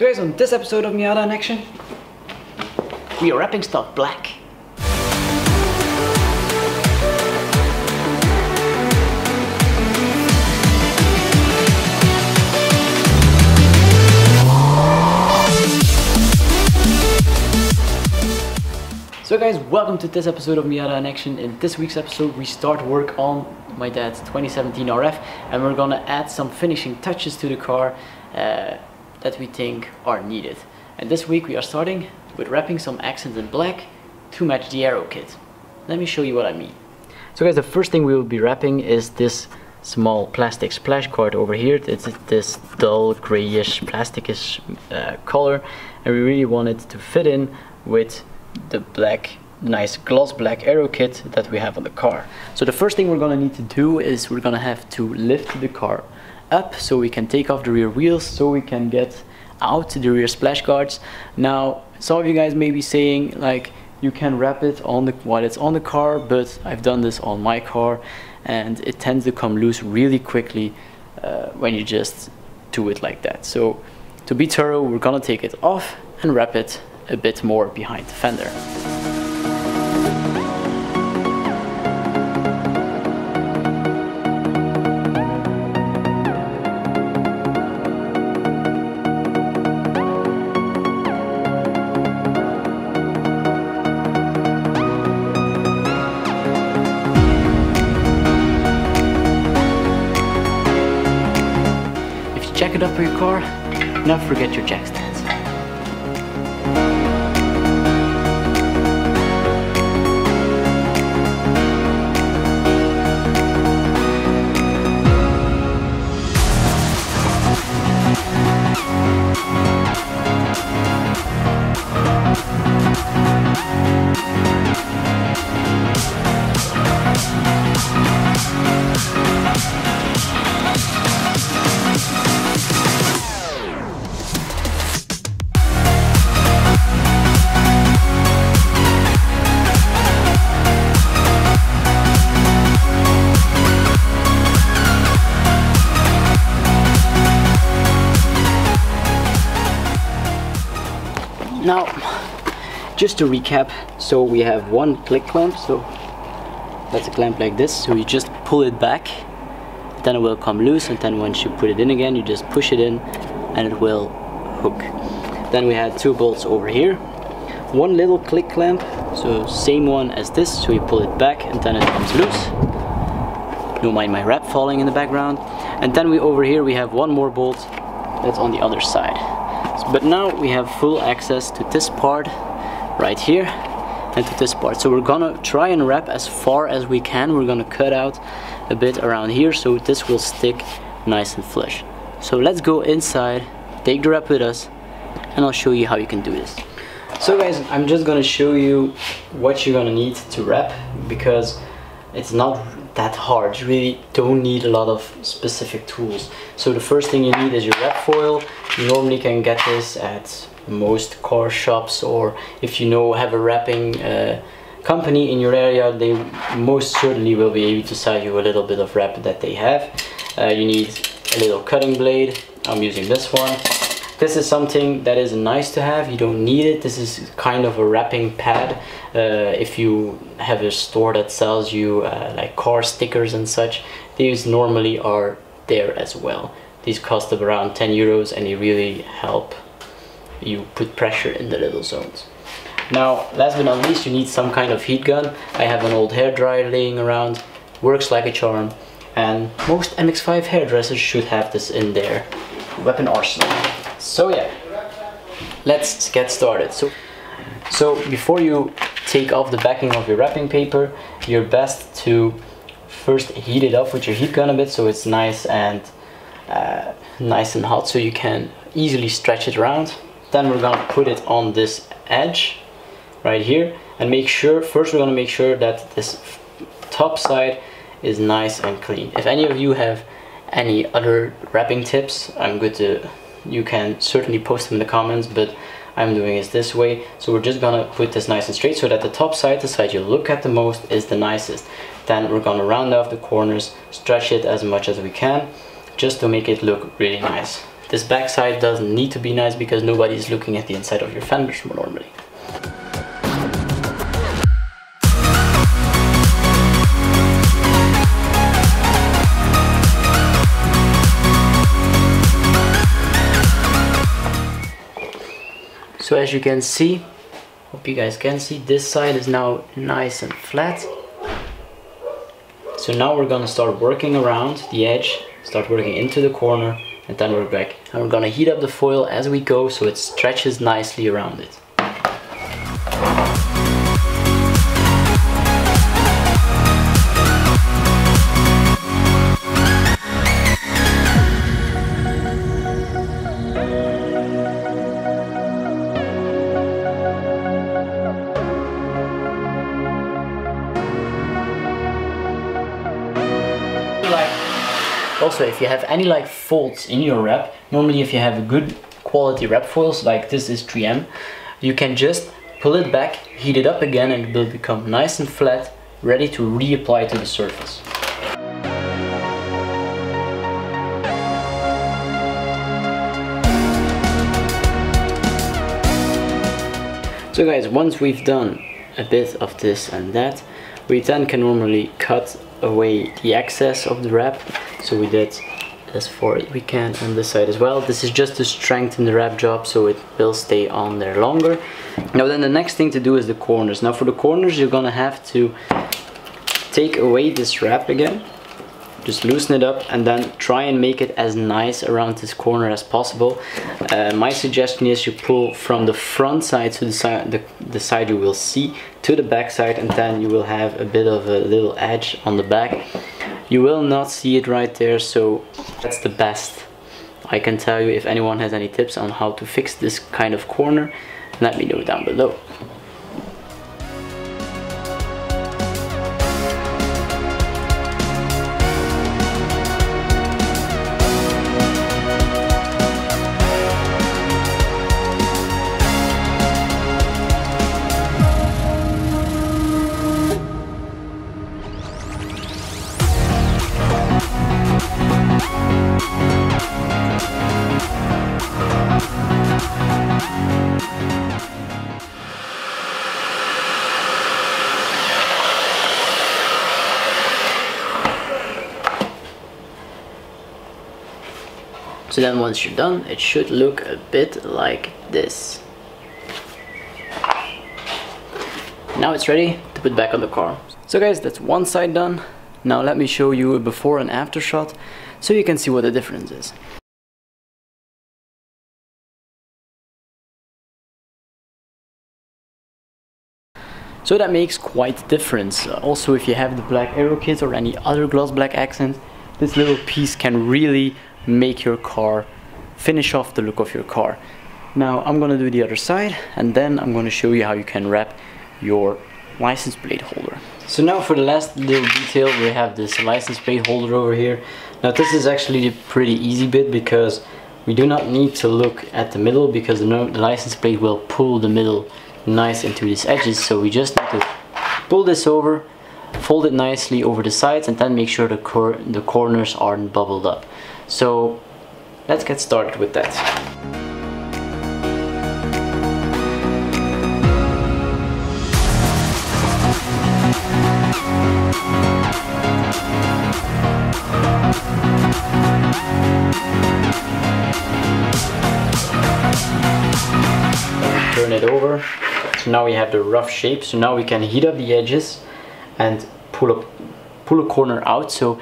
So guys, on this episode of Miata In Action, we are wrapping stuff black. So guys, welcome to this episode of Miata In Action. In this week's episode we start work on my dad's 2017 RF and we're gonna add some finishing touches to the car that we think are needed. And this week we are starting with wrapping some accents in black to match the aero kit. Let me show you what I mean. So guys, the first thing we will be wrapping is this small plastic splash guard over here. It's this dull grayish plasticish color, and we really want it to fit in with the black, nice gloss black aero kit that we have on the car. So the first thing we're gonna need to do is we're gonna have to lift the car up so we can take off the rear wheels so we can get out the rear splash guards. Now some of you guys may be saying like you can wrap it on the while it's on the car, but I've done this on my car and it tends to come loose really quickly when you just do it like that. So to be thorough, we're gonna take it off and wrap it a bit more behind the fender. If you jack it up for your car, never forget your jack stands. Now, just to recap, so we have one click clamp, so that's a clamp like this, so you just pull it back, then it will come loose, and then once you put it in again, you just push it in and it will hook. Then we had two bolts over here, one little click clamp, so same one as this, so you pull it back and then it comes loose. Don't mind my wrap falling in the background. And then over here we have one more bolt that's on the other side. But now we have full access to this part right here and to this part. So we're gonna try and wrap as far as we can. We're gonna cut out a bit around here so this will stick nice and flush. So let's go inside, take the wrap with us, and I'll show you how you can do this. So guys, I'm just gonna show you what you're gonna need to wrap because it's not that hard. You really don't need a lot of specific tools. So the first thing you need is your wrap foil. You normally can get this at most car shops, or if you know have a wrapping company in your area, they most certainly will be able to sell you a little bit of wrap that they have. You need a little cutting blade. I'm using this one. This is something that is nice to have. You don't need it. This is kind of a wrapping pad. If you have a store that sells you like car stickers and such, these normally are there as well. These cost around 10 euros and they really help you put pressure in the little zones. Now, last but not least, you need some kind of heat gun. I have an old hairdryer laying around, works like a charm, and most MX-5 hairdressers should have this in their weapon arsenal. So yeah, let's get started. So before you take off the backing of your wrapping paper, you're best to first heat it up with your heat gun a bit so it's nice and hot so you can easily stretch it around. Then we're gonna put it on this edge right here and make sure, first we're gonna make sure that this top side is nice and clean. If any of you have any other wrapping tips, you can certainly post them in the comments, but I'm doing it this way. So we're just gonna put this nice and straight so that the top side, the side you look at the most, is the nicest. Then we're gonna round off the corners, stretch it as much as we can, just to make it look really nice. This back side doesn't need to be nice because nobody's looking at the inside of your fenders normally. So as you can see, hope you guys can see, this side is now nice and flat. So now we're gonna start working around the edge, start working into the corner, and then we're back. And we're gonna heat up the foil as we go so it stretches nicely around it. Also, if you have any like faults in your wrap, normally if you have a good quality wrap foils, like this is 3M, you can just pull it back, heat it up again, and it will become nice and flat, ready to reapply to the surface. So guys, once we've done a bit of this and that, we then can normally cut away the excess of the wrap. So we did as far as we can on this side as well. This is just to strengthen the wrap job so it will stay on there longer. Now then the next thing to do is the corners. Now for the corners you're gonna have to take away this wrap again, just loosen it up, and then try and make it as nice around this corner as possible. My suggestion is you pull from the front side to the side you will see to the back side, and then you will have a bit of a little edge on the back. You will not see it right there, so that's the best I can tell you. If anyone has any tips on how to fix this kind of corner, let me know down below. So then once you're done, it should look a bit like this. Now it's ready to put back on the car. So guys, that's one side done. Now let me show you a before and after shot so you can see what the difference is. So that makes quite a difference. Also, if you have the black aero kit or any other gloss black accent, this little piece can really make your car, finish off the look of your car. Now I'm gonna do the other side, and then I'm gonna show you how you can wrap your license plate holder. So now for the last little detail, we have this license plate holder over here. Now this is actually a pretty easy bit because we do not need to look at the middle, because the license plate will pull the middle nice into these edges. So we just need to pull this over, fold it nicely over the sides, and then make sure the corners aren't bubbled up. So let's get started with that. Turn it over. So now we have the rough shape. So now we can heat up the edges and pull a corner out. So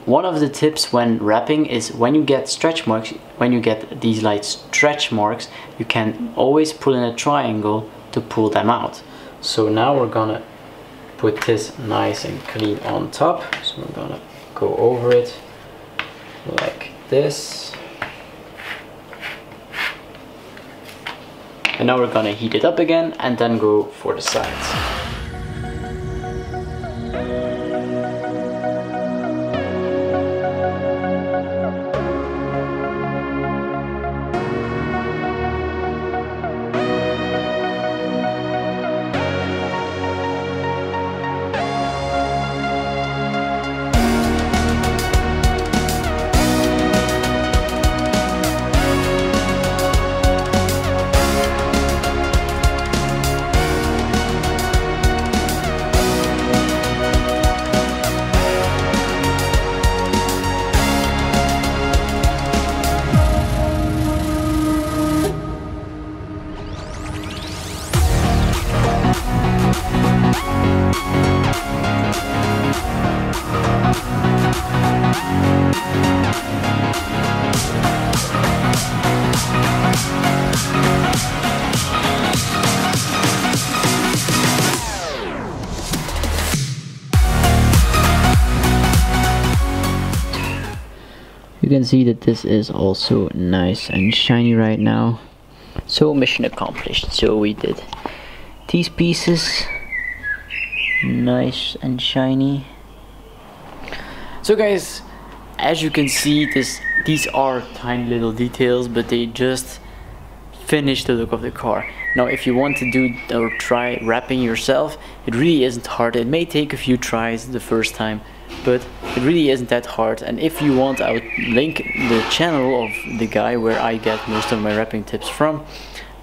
one of the tips when wrapping is when you get stretch marks, when you get these like stretch marks, you can always pull in a triangle to pull them out. So now we're gonna put this nice and clean on top. So we're gonna go over it like this. And now we're gonna heat it up again and then go for the sides. can see that this is also nice and shiny right now. So mission accomplished. So we did these pieces, nice and shiny. So guys, as you can see, these are tiny little details, but they just finish the look of the car. Now if you want to do or try wrapping yourself, it really isn't hard. It may take a few tries the first time, but it really isn't that hard. And if you want, I would link the channel of the guy where I get most of my wrapping tips from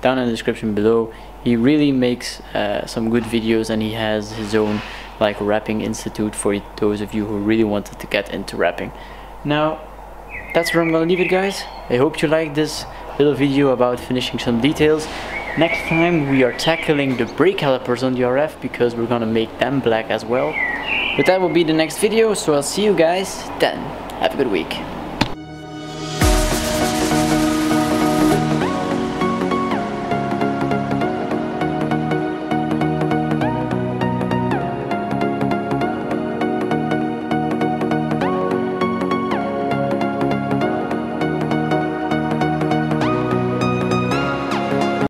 down in the description below. He really makes some good videos, and he has his own like wrapping institute for those of you who really wanted to get into wrapping. Now that's where I'm gonna leave it, guys. I hope you liked this little video about finishing some details. Next time we are tackling the brake calipers on the RF, because we're gonna make them black as well. But that will be the next video, so I'll see you guys then. Have a good week.